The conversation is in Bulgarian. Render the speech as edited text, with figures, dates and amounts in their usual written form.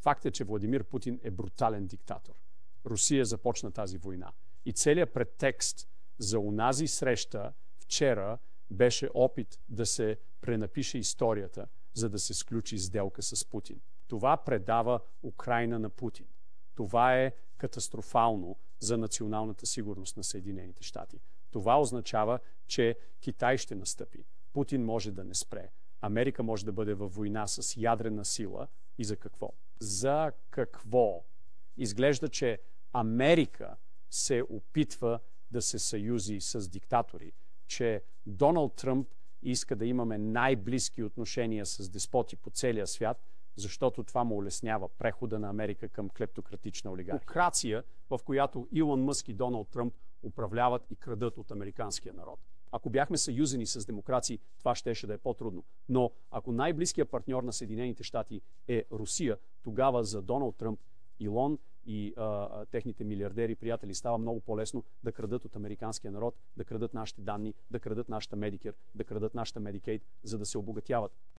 Факт е, че Владимир Путин е брутален диктатор. Русия започна тази война. И целият претекст за онази среща вчера беше опит да се пренапише историята, за да се сключи сделка с Путин. Това предава Украйна на Путин. Това е катастрофално за националната сигурност на Съединените щати. Това означава, че Китай ще настъпи. Путин може да не спре. Америка може да бъде във война с ядрена сила. И за какво? За какво? Изглежда, че Америка се опитва да се съюзи с диктатори, че Доналд Тръмп иска да имаме най-близки отношения с деспоти по целия свят, защото това му улеснява прехода на Америка към клептократична олигархия. Демокрация, в която Илон Мъск и Доналд Тръмп управляват и крадат от американския народ. Ако бяхме съюзени с демокрации, това щеше да е по-трудно. Но ако най-близкият партньор на Съединените щати е Русия, тогава за Доналд Тръмп, Илон и техните милиардери приятели става много по-лесно да крадат от американския народ, да крадат нашите данни, да крадат нашата Medicare, да крадат нашата Medicaid, за да се обогатяват.